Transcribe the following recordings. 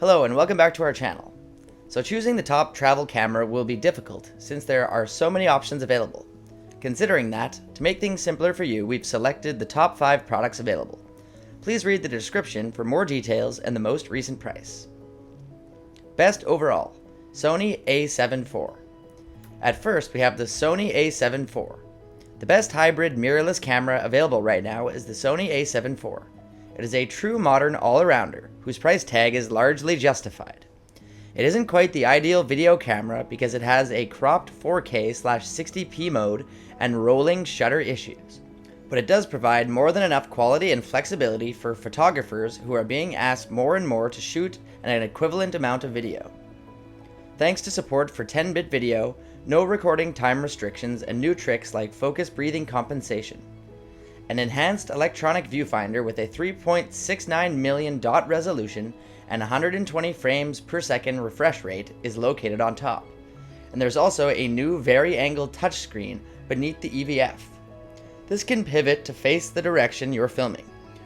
Hello and welcome back to our channel. So choosing the top travel camera will be difficult since there are so many options available. Considering that, to make things simpler for you, we've selected the top 5 products available. Please read the description for more details and the most recent price. Best overall, Sony A7 IV. At first we have the Sony A7 IV. The best hybrid mirrorless camera available right now is the Sony A7 IV. It is a true modern all-arounder, whose price tag is largely justified. It isn't quite the ideal video camera because it has a cropped 4K/60p mode and rolling shutter issues, but it does provide more than enough quality and flexibility for photographers who are being asked more and more to shoot an equivalent amount of video. Thanks to support for 10-bit video, no recording time restrictions, and new tricks like focus breathing compensation. An enhanced electronic viewfinder with a 3.69 million dot resolution and 120 frames per second refresh rate is located on top. And there's also a new vari-angle touchscreen beneath the EVF. This can pivot to face the direction you're filming,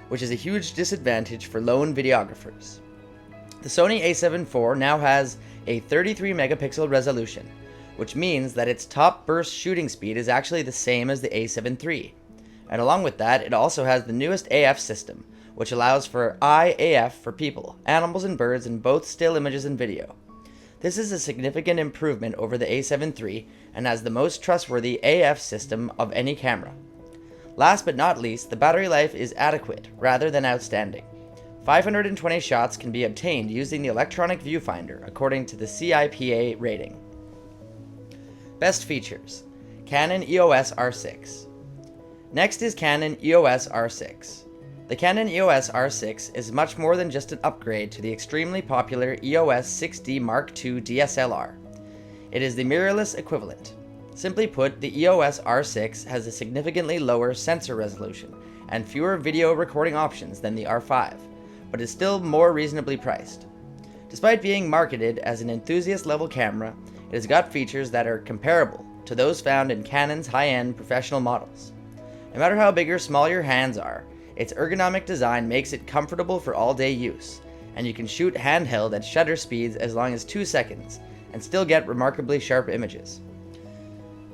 which is a huge disadvantage for lone videographers. The Sony A7 IV now has a 33 megapixel resolution, which means that its top burst shooting speed is actually the same as the A7 III. And along with that, it also has the newest AF system, which allows for IAF for people, animals, and birds in both still images and video. This is a significant improvement over the A7 III and has the most trustworthy AF system of any camera. Last but not least, the battery life is adequate rather than outstanding. 520 shots can be obtained using the electronic viewfinder according to the CIPA rating. Best features: Canon EOS R6. Next is Canon EOS R6. The Canon EOS R6 is much more than just an upgrade to the extremely popular EOS 6D Mark II DSLR. It is the mirrorless equivalent. Simply put, the EOS R6 has a significantly lower sensor resolution and fewer video recording options than the R5, but is still more reasonably priced. Despite being marketed as an enthusiast-level camera, it has got features that are comparable to those found in Canon's high-end professional models. No matter how big or small your hands are, its ergonomic design makes it comfortable for all-day use, and you can shoot handheld at shutter speeds as long as 2 seconds and still get remarkably sharp images.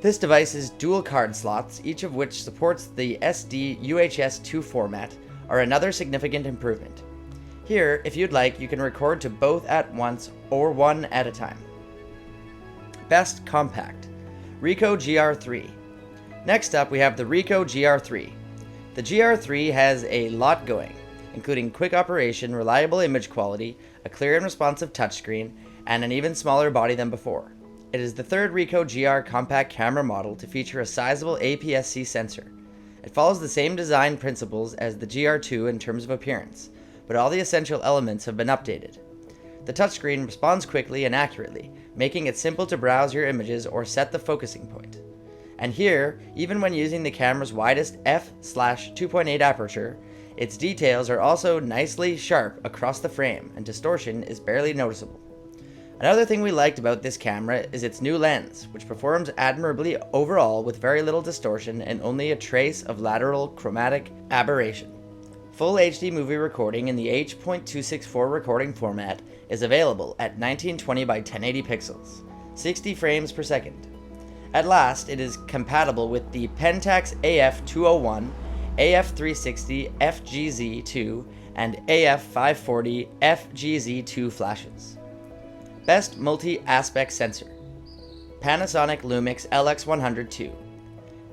This device's dual card slots, each of which supports the SD UHS 2 format, are another significant improvement. Here, if you'd like, you can record to both at once or one at a time. Best compact, Ricoh GR III. Next up, we have the Ricoh GR III. The GR III has a lot going, including quick operation, reliable image quality, a clear and responsive touchscreen, and an even smaller body than before. It is the third Ricoh GR compact camera model to feature a sizable APS-C sensor. It follows the same design principles as the GR2 in terms of appearance, but all the essential elements have been updated. The touchscreen responds quickly and accurately, making it simple to browse your images or set the focusing point. And here, even when using the camera's widest f/2.8 aperture, its details are also nicely sharp across the frame and distortion is barely noticeable. Another thing we liked about this camera is its new lens, which performs admirably overall with very little distortion and only a trace of lateral chromatic aberration. Full HD movie recording in the H.264 recording format is available at 1920 by 1080 pixels, 60 frames per second. At last, it is compatible with the Pentax AF201, AF360 FGZ2, and AF540 FGZ2 flashes. Best multi-aspect sensor, Panasonic LUMIX LX100 II.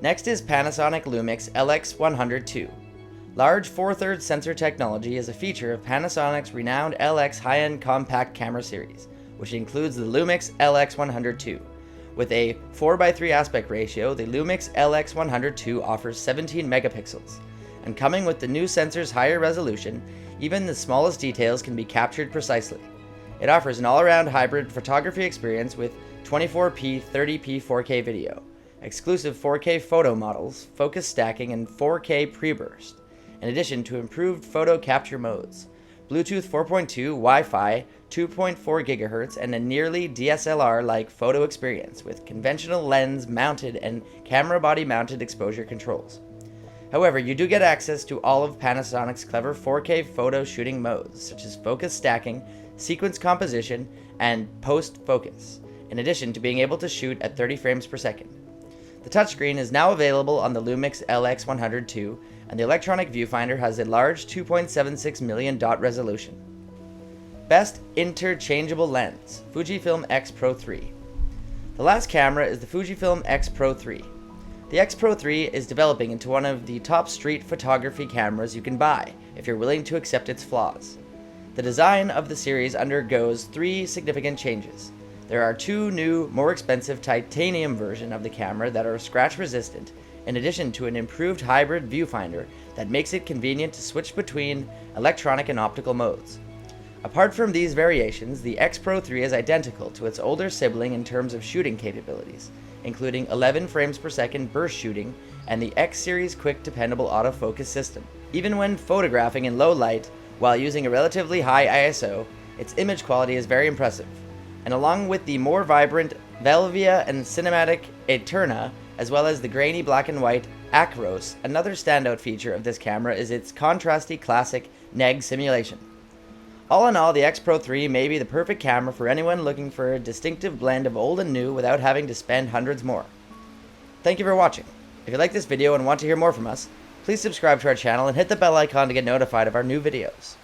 Next is Panasonic LUMIX LX100 II. Large 4/3 sensor technology is a feature of Panasonic's renowned LX high-end compact camera series, which includes the LUMIX LX100 II. With a 4:3 aspect ratio, the LUMIX LX100 II offers 17 megapixels, and coming with the new sensor's higher resolution, even the smallest details can be captured precisely. It offers an all-around hybrid photography experience with 24p 30p 4K video, exclusive 4K photo models, focus stacking, and 4K pre-burst, in addition to improved photo capture modes, Bluetooth 4.2, Wi-Fi, 2.4 GHz, and a nearly DSLR-like photo experience with conventional lens mounted and camera body mounted exposure controls. However, you do get access to all of Panasonic's clever 4K photo shooting modes, such as focus stacking, sequence composition, and post-focus, in addition to being able to shoot at 30 frames per second. The touchscreen is now available on the LUMIX LX100 II, and the electronic viewfinder has a large 2.76 million dot resolution. Best interchangeable lens, Fujifilm X-Pro3. The last camera is the Fujifilm X-Pro3. The X-Pro3 is developing into one of the top street photography cameras you can buy if you're willing to accept its flaws. The design of the series undergoes 3 significant changes. There are 2 new, more expensive titanium versions of the camera that are scratch resistant, in addition to an improved hybrid viewfinder that makes it convenient to switch between electronic and optical modes. Apart from these variations, the X-Pro3 is identical to its older sibling in terms of shooting capabilities, including 11 frames per second burst shooting and the X-Series quick dependable autofocus system. Even when photographing in low light while using a relatively high ISO, its image quality is very impressive. And along with the more vibrant Velvia and cinematic Eterna, as well as the grainy black and white Acros, another standout feature of this camera is its contrasty classic neg simulation. All in all, the X-Pro3 may be the perfect camera for anyone looking for a distinctive blend of old and new without having to spend hundreds more. Thank you for watching. If you like this video and want to hear more from us, please subscribe to our channel and hit the bell icon to get notified of our new videos.